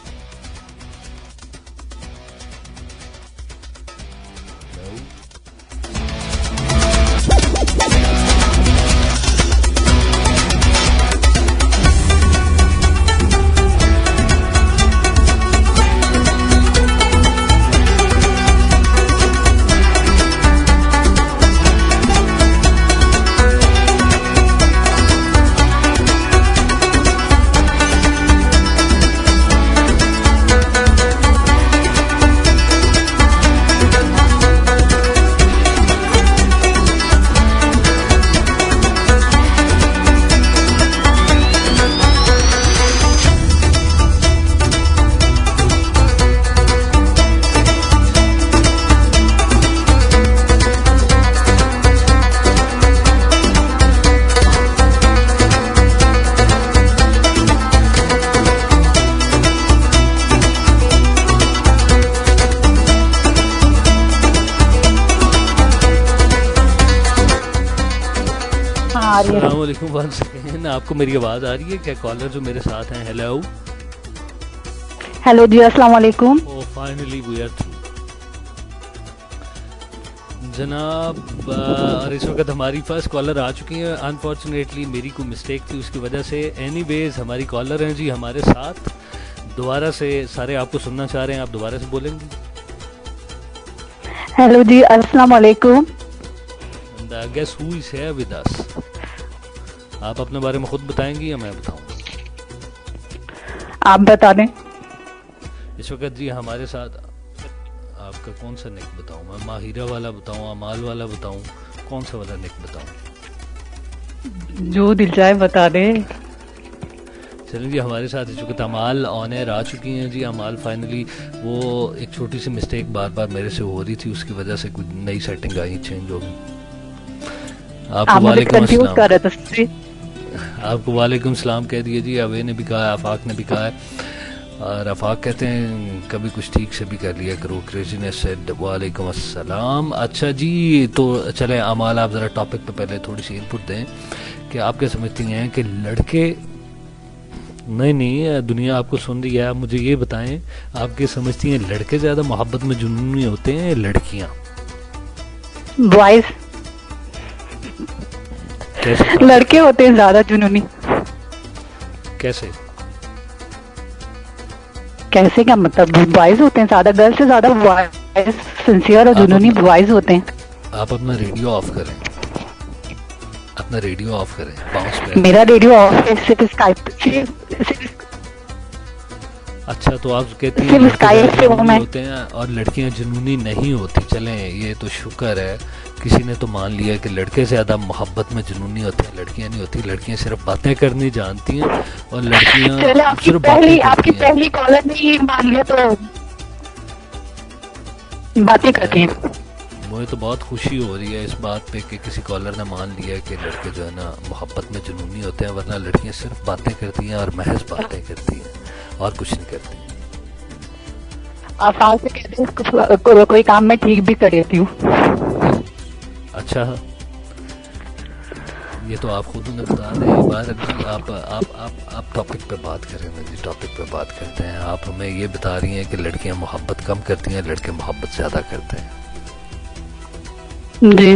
अस्सलामुअलैकुम वंस अगेन, आपको मेरी आवाज़ आ रही है क्या? कॉलर जो मेरे साथ हैं, हेलो हेलो जी, अस्सलाम वालेकुम। Oh finally we are through जनाब। और इस वक्त हमारी फर्स्ट कॉलर आ चुकी है। अनफॉर्चुनेटली मेरी कोई मिस्टेक थी, उसकी वजह से। एनीवेज हमारी कॉलर हैं जी हमारे साथ, दोबारा से सारे आपको सुनना चाह रहे हैं, आप दोबारा से बोलेंगे। हेलो जी, अस्सलाम वालेकुम। Guess who is here with us? आप अपने बारे में खुद बताएंगी या मैं बताऊं? आप बता दें। इस वक्त जी हमारे साथ, आपका कौन सा निक बताऊं मैं? माहिरा वाला बताऊं, अमाल वाला बताऊं, कौन सा वाला निक बताऊं? जो दिल चाहे बता दें। चलिए जी, हमारे साथ इस वक्त अमाल ऑन एयर आ चुकी हैं जी। अमाल फाइनली, वो एक छोटी सी मिस्टेक बार बार मेरे से हो रही थी, उसकी वजह से कुछ नई सेटिंग आई, चेंज हो गई। आपको वालेकुम अस्सलाम। कर रहे थे। आपको वालेकुम सलाम कह दिए जी। अवे ने भी कहा है, आफाक ने भी कहा है, और आफाक कहते हैं कभी कुछ ठीक से भी कर लिया करो। क्रेजी ने सेड वालेकुम अस्सलाम। अच्छा जी, तो चले अमाल, आप ज़रा टॉपिक पे पहले थोड़ी सी इनपुट दें कि आप क्या समझती हैं कि लड़के, नहीं दुनिया आपको सुन रही है, आप मुझे ये बताएं, आप क्या समझती हैं लड़के ज़्यादा मोहब्बत में जुनूनी होते हैं या लड़कियाँ? बॉयज, लड़के होते हैं ज्यादा जुनूनी। कैसे कैसे क्या मतलब? बॉयज होते हैं ज्यादा, गर्ल्स से ज्यादा बॉयज सिंसियर और जुनूनी बॉयज होते हैं। आप अपना रेडियो ऑफ करें, अपना रेडियो ऑफ करें। बाउंस पे मेरा रेडियो ऑफ है, सिर्फ स्काइप। अच्छा, तो आप कहती हैं सिर्फ स्काइप से वो मैं होते हैं और लड़कियां जुनूनी नहीं होती। चलें, ये तो शुक्र है किसी ने तो मान लिया कि लड़के ज्यादा मोहब्बत में जुनूनी होते हैं, लड़कियां नहीं होती। लड़कियां सिर्फ बातें करनी जानती हैं और लड़कियां आपकी पहली कॉलर ने ये मान लिया तो बातें करती हैं। मुझे तो बहुत खुशी हो रही है इस बात पे कि किसी कॉलर ने मान लिया कि लड़के जो है ना मोहब्बत में जुनूनी होते हैं, वरना लड़कियां सिर्फ बातें करती हैं और महज बातें करती हैं और कुछ नहीं करती। आप साल से कहते हैं कोई काम मैं ठीक भी कर देती हूँ। अच्छा, ये तो आप खुद ने बता दें। इबारत जी आप टॉपिक पे बात करें ना जी, टॉपिक पे बात करते हैं। आप हमें ये बता रही हैं कि लड़कियां मोहब्बत कम करती हैं, लड़के मोहब्बत ज़्यादा करते हैं। जी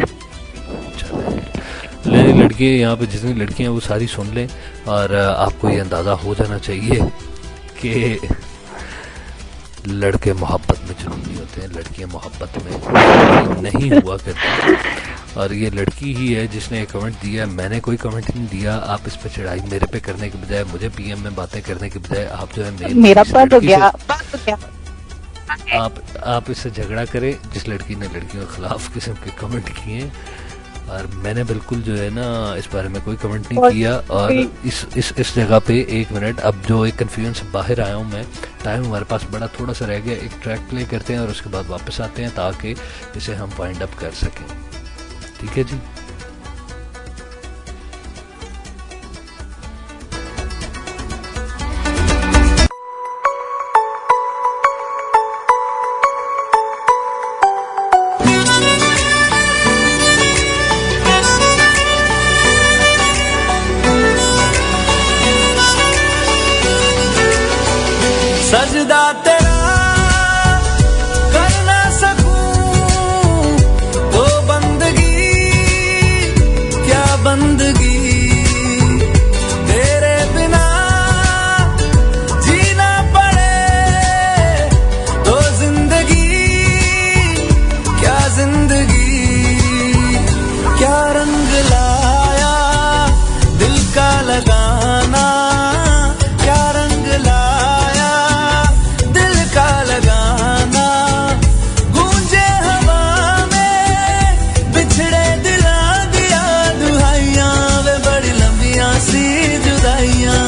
चले लड़के यहाँ पे जितनी लड़कियां वो सारी सुन लें और आपको ये अंदाज़ा हो जाना चाहिए कि लड़के मोहब्बत में जुनूनी होते हैं, लड़कियां मोहब्बत में नहीं हुआ करती। और ये लड़की ही है जिसने एक कमेंट दिया, मैंने कोई कमेंट नहीं दिया। आप इस पे चढ़ाई मेरे पे करने के बजाय, मुझे पीएम में बातें करने के बजाय आप जो है मेरा बात हो गया। आप इससे झगड़ा करें जिस लड़की ने लड़कियों के खिलाफ किस्म के कमेंट किए। और मैंने बिल्कुल जो है ना इस बारे में कोई कमेंट नहीं किया। और इस जगह पे 1 मिनट, अब जो एक कन्फ्यूजन से बाहर आया हूँ मैं, टाइम हमारे पास बड़ा थोड़ा सा रह गया, एक ट्रैक प्ले करते हैं और उसके बाद वापस आते हैं ताकि इसे हम वाइंड अप कर सकें। ठीक है जी। सजदा तेरा कर ना सकूं तो बंदगी, क्या बंदगी, तेरे बिना जीना पड़े तो जिंदगी, क्या जिंदगी, क्या रंग लाया दिल का लगाना, क्या रंग लाया दिल का लगाना, गूंजे हवा में बिछड़े दिला दिया दुहाइयां, वे बड़ी लंबियां सी जुदाइयां।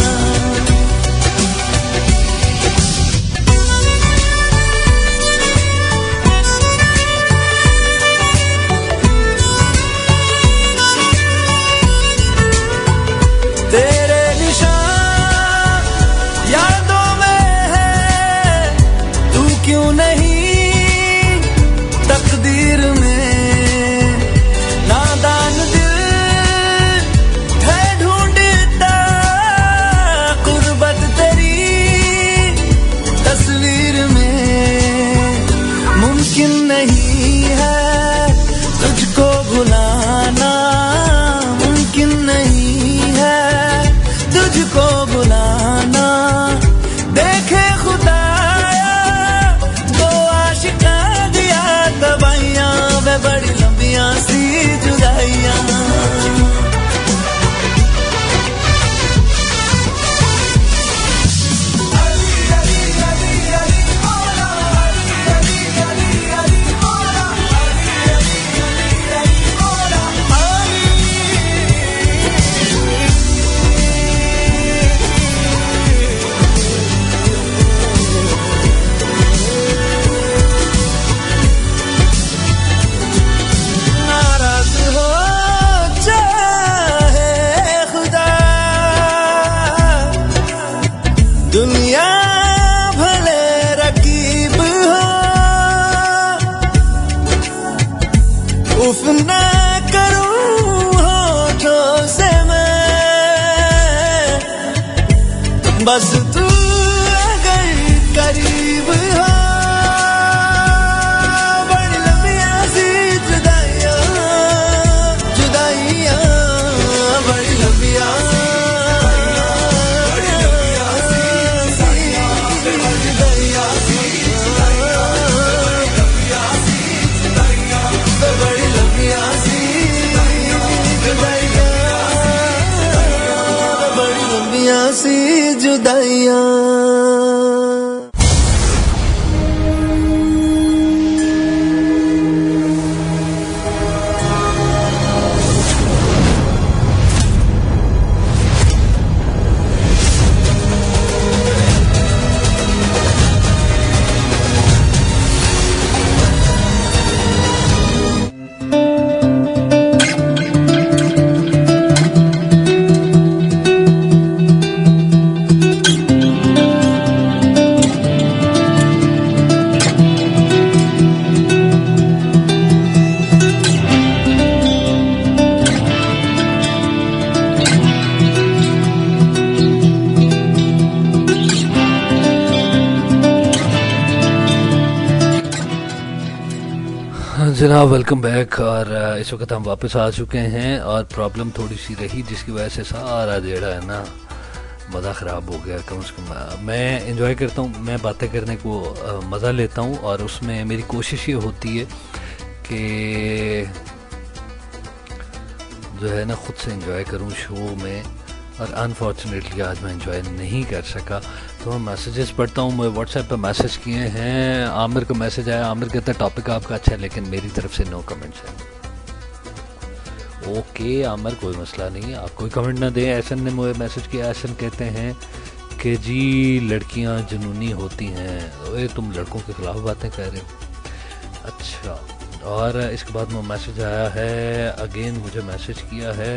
तेरे निशान यादों में है, तू क्यों नहीं तकदीर में, नादान दिल है ढूंढता कुर्बत तेरी तस्वीर में, मुमकिन नहीं है तुझको भुलाना, मुमकिन नहीं है तुझको बुलाना, देखे खुदाया दो आशिका दिया तबाइयां, वे बड़ी लंबियां सी जुदाइयां। नाराज हो चाहे खुदा, दुनिया भले रकीब हो, उफ ना करूं होठों से मैं, बस तू अगर करीब हो, बड़ी लंबियां सी जुदाइयां, जुदाइयां, बड़ी लंबियां, बड़ी लंबियां सी जुदाइयां, बड़ी लंबियां सी जुदाइयां, बड़ी लंबियां सी जुदाइयां। जनाब वेलकम बैक। और इस वक्त हम वापस आ चुके हैं और प्रॉब्लम थोड़ी सी रही जिसकी वजह से सारा जेड़ा है ना मज़ा ख़राब हो गया। कम से कम मैं इंजॉय करता हूँ, मैं बातें करने को मज़ा लेता हूँ और उसमें मेरी कोशिश ये होती है कि जो है ना ख़ुद से इंजॉय करूँ शो में। और अनफॉर्चुनेटली आज मैं इंजॉय नहीं कर सका। तो मैं मैसेजेस पढ़ता हूँ। मैं व्हाट्सएप पे मैसेज किए हैं। आमिर का मैसेज आया, आमिर कहता है टॉपिक आपका अच्छा है लेकिन मेरी तरफ से नो कमेंट्स है। ओके आमिर, कोई मसला नहीं है, आप कोई कमेंट ना दें। एहसन ने मुझे मैसेज किया। एहसन कहते हैं कि जी लड़कियाँ जुनूनी होती हैं। ओए तुम लड़कों के खिलाफ बातें कह रहे हो? अच्छा। और इसके बाद मुझे मैसेज आया है, अगेन मुझे मैसेज किया है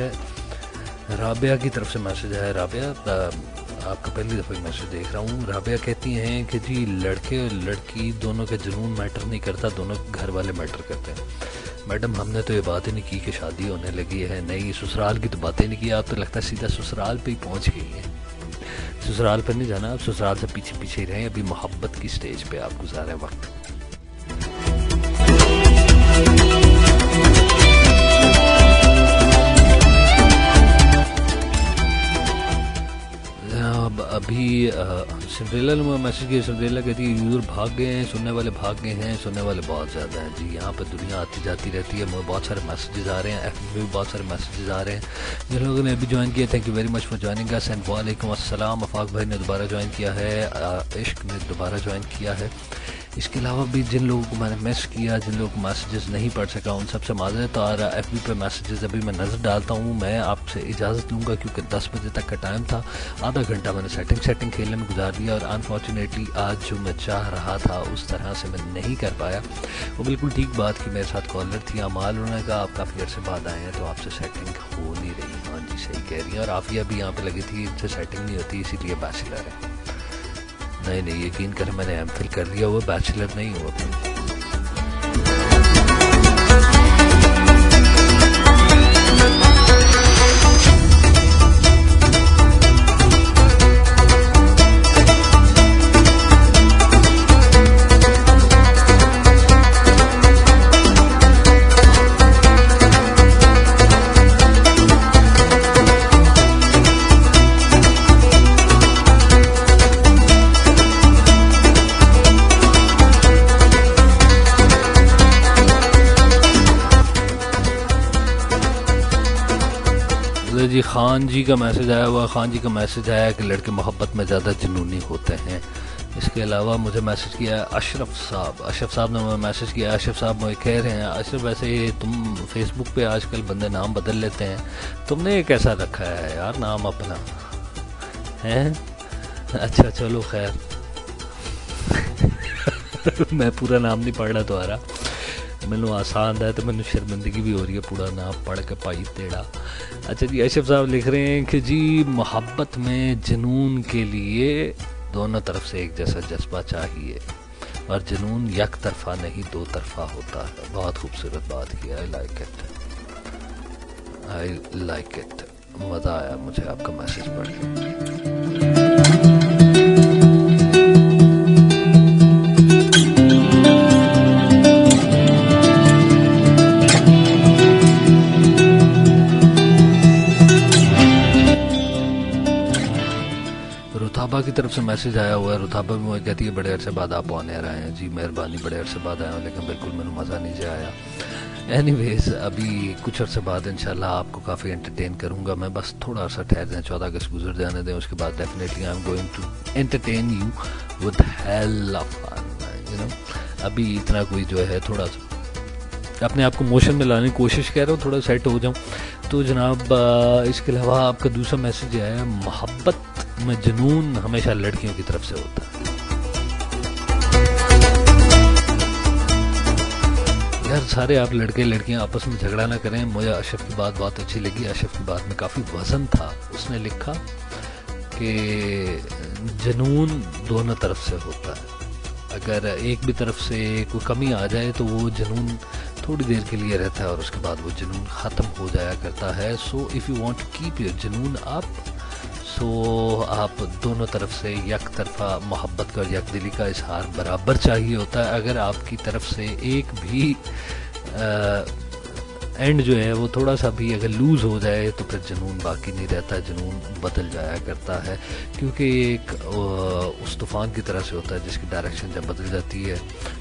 राबिया की तरफ से मैसेज आया। राबिया आपका पहली दफ़ा मैसेज देख रहा हूँ। राबिया कहती हैं कि जी लड़के और लड़की दोनों के जुनून मैटर नहीं करता, दोनों घर वाले मैटर करते हैं। मैडम हमने तो ये बात ही नहीं की कि शादी होने लगी है, नहीं ससुराल की तो बातें नहीं की। आप तो लगता है सीधा ससुराल पे ही पहुँच गई हैं। ससुराल पर नहीं जाना, आप ससुराल से पीछे पीछे ही रहें। अभी मोहब्बत की स्टेज पे आप गुजारें वक्त। अभी सिंड्रेला ने मुझे मैसेज किया। सिंड्रेला कहती है यूज़र भाग गए हैं, सुनने वाले भाग गए हैं, सुनने वाले बहुत ज़्यादा हैं जी। यहाँ पर दुनिया आती जाती रहती है। मुझे बहुत सारे मैसेजेस आ रहे हैं, एफ में भी बहुत सारे मैसेजेस आ रहे हैं। जिन लोगों ने अभी ज्वाइन किया thank you very much for joining us and वालेकुम अस्सलाम। अफाक भाई ने दोबारा ज्वाइन किया है, इश्क ने दोबारा ज्वाइन किया है। इसके अलावा भी जिन लोगों को मैंने मिस किया, जिन लोगों को मैसेजेस नहीं पढ़ सका, उन सबसे माज़रत। और एफ बी पे मैसेजेस अभी मैं नज़र डालता हूँ। मैं आपसे इजाज़त लूँगा क्योंकि 10 बजे तक का टाइम था। आधा घंटा मैंने सेटिंग खेलने में गुजार दिया और अनफॉर्चुनेटली आज जो मैं चाह रहा था उस तरह से मैं नहीं कर पाया। वो बिल्कुल ठीक बात कि मेरे साथ कॉलर थी अमाल, उन्होंने कहा आप काफ़ी अर्से बाद आए हैं तो आपसे सेटिंग हो नहीं रही। हाँ जी सही कह रही है। और आफिया भी यहाँ पे लगी थी, इनसे सेटिंग नहीं होती इसीलिए बैचलर है। नहीं यकीन करें मैंने एमफिल कर लिया, वो बैचलर नहीं हुआ। जी खान जी का मैसेज आया हुआ। खान जी का मैसेज आया कि लड़के मोहब्बत में ज़्यादा जुनूनी होते हैं। इसके अलावा मुझे मैसेज किया है अशरफ साहब। अशरफ साहब ने मुझे मैसेज किया। अशरफ साहब मुझे कह रहे हैं अशरफ वैसे तुम फेसबुक पे आजकल बंदे नाम बदल लेते हैं, तुमने ये कैसा रखा है यार नाम अपना है? अच्छा चलो खैर मैं पूरा नाम नहीं पढ़ रहा तुम्हारा, मैनू आसान है तो मैनू शर्मिंदगी भी हो रही है पूरा नाम पढ़ के पाई तेड़ा। अच्छा जी अशरफ साहब लिख रहे हैं कि जी मोहब्बत में जुनून के लिए दोनों तरफ से एक जैसा जज्बा चाहिए और जुनून एक तरफा नहीं दो तरफा होता है। बहुत खूबसूरत बात की। I like it. मज़ा आया मुझे आपका मैसेज पढ़ के। रुताबा की तरफ से मैसेज आया हुआ है। रुताबा भी मुझे कहती है बड़े अरसे बाद आप ऑन एयर आए हैं। जी मेहरबानी, बड़े अरसे बाद आया हूँ लेकिन बिल्कुल मैंने मज़ा नहीं से आया। एनीवेज अभी कुछ अरसे बाद इंशाल्लाह आपको काफ़ी एंटरटेन करूँगा मैं। बस थोड़ा सा ठहर दें, 14 अगस्त गुजर जाने दें, उसके बाद definitely I am going to entertain you with hell of fun. You know अभी इतना कोई जो है थोड़ा सा अपने आप को मोशन में लाने की कोशिश कर रहा हूँ, थोड़ा सेट हो जाऊँ। तो जनाब इसके अलावा आपका दूसरा मैसेज आया है मोहब्बत में जुनून हमेशा लड़कियों की तरफ से होता है। यार सारे आप लड़के लड़कियां आपस में झगड़ा ना करें। मुझे अशरफ की बात बहुत अच्छी लगी। अशरफ की बात में काफ़ी वज़न था। उसने लिखा कि जुनून दोनों तरफ से होता है। अगर एक भी तरफ से कोई कमी आ जाए तो वो जुनून थोड़ी देर के लिए रहता है और उसके बाद वो जुनून ख़त्म हो जाया करता है। So if you want to keep your जुनून अप, सो आप दोनों तरफ से एक तरफा मोहब्बत का और यकदिली का इजहार बराबर चाहिए होता है। अगर आपकी तरफ से एक भी एंड जो है वो थोड़ा सा भी अगर लूज़ हो जाए तो फिर जुनून बाकी नहीं रहता, जुनून बदल जाया करता है, क्योंकि एक उस तूफ़ान की तरह से होता है जिसकी डायरेक्शन जब बदल जाती है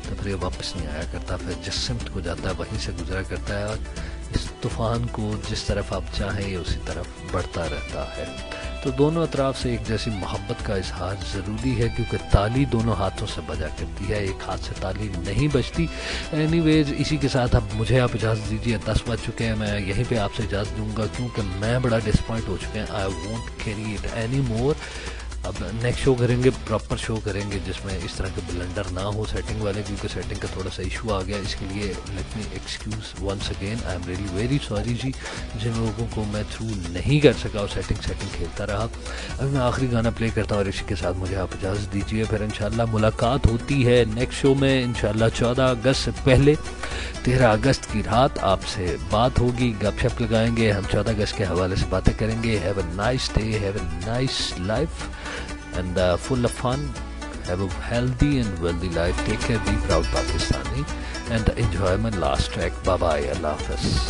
तो फिर ये वापस नहीं आया करता, फिर जिस सिमत को जाता है वहीं से गुजरा करता है, और इस तूफ़ान को जिस तरफ आप चाहें ये उसी तरफ बढ़ता रहता है। तो दोनों अतराफ से एक जैसी मोहब्बत का इजहार ज़रूरी है, क्योंकि ताली दोनों हाथों से बजा करती है, एक हाथ से ताली नहीं बजती। एनीवेज, इसी के साथ अब मुझे आप इजाज़त दीजिए, 10 बज चुके हैं, मैं यहीं पे आपसे इजाज़त दूंगा क्योंकि मैं बड़ा डिसपॉइंट हो चुके हैं। I won't carry it any more. अब नेक्स्ट शो करेंगे, प्रॉपर शो करेंगे जिसमें इस तरह के ब्लंडर ना हो सेटिंग वाले, क्योंकि सेटिंग का थोड़ा सा इशू आ गया। इसके लिए let me excuse once again, I am really very sorry जी, जिन लोगों को मैं थ्रू नहीं कर सका और सेटिंग खेलता रहा। अब मैं आखिरी गाना प्ले करता हूँ और इसी के साथ मुझे आप इजाज़त दीजिए, फिर इंशाल्लाह मुलाकात होती है नेक्स्ट शो में इंशाल्लाह 14 अगस्त से पहले 13 अगस्त की रात आपसे बात होगी, गपशप लगाएंगे, हम 14 अगस्त के हवाले से बातें करेंगे। Have a nice day, have a nice life and full of fun. Have a healthy and wealthy life. Take care, be proud Pakistani, and enjoy my last track. Bye bye, Allah Hafiz.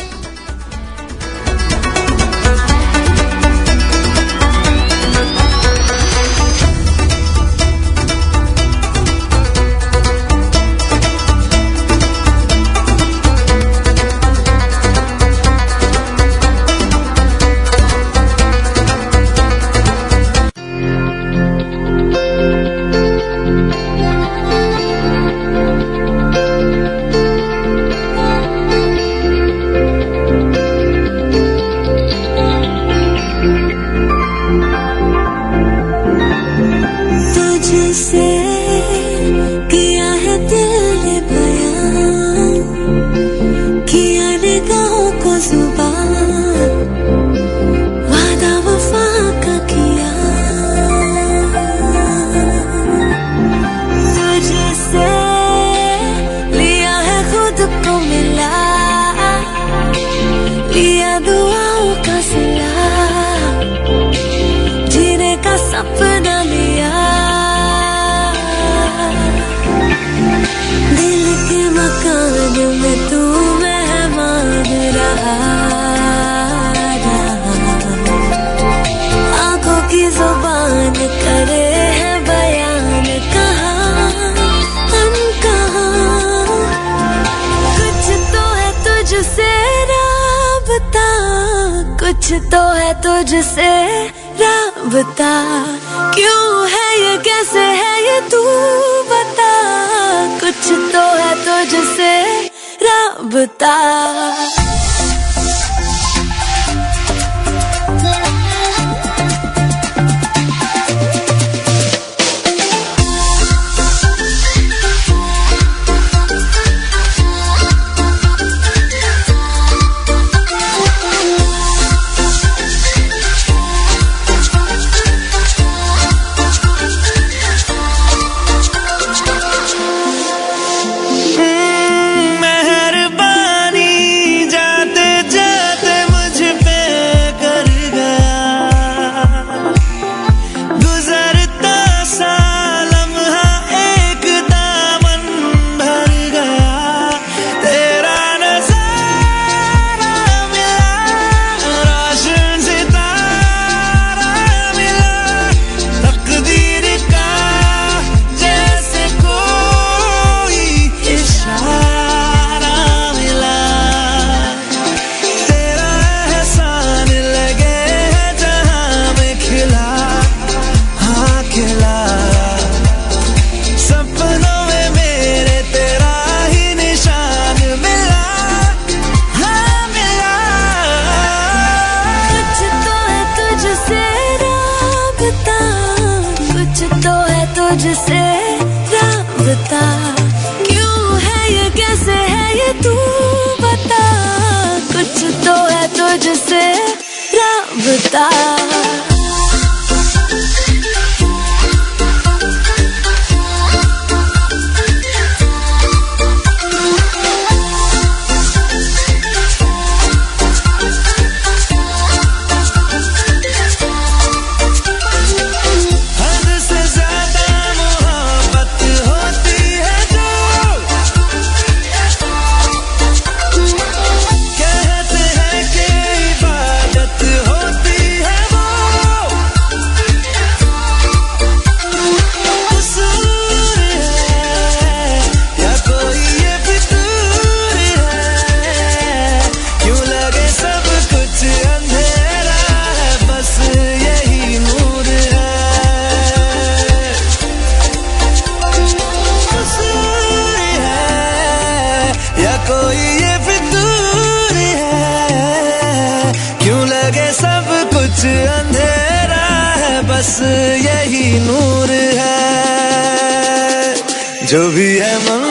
कुछ तो है तुझसे राबता, क्यों है ये, कैसे है ये, तू बता। कुछ तो है तुझसे राबता। तुझसे राबता, क्यों है ये, कैसे है ये, तू बता। कुछ तो है तुझसे राबता। अंधेरा है बस यही नूर है, जो भी है मन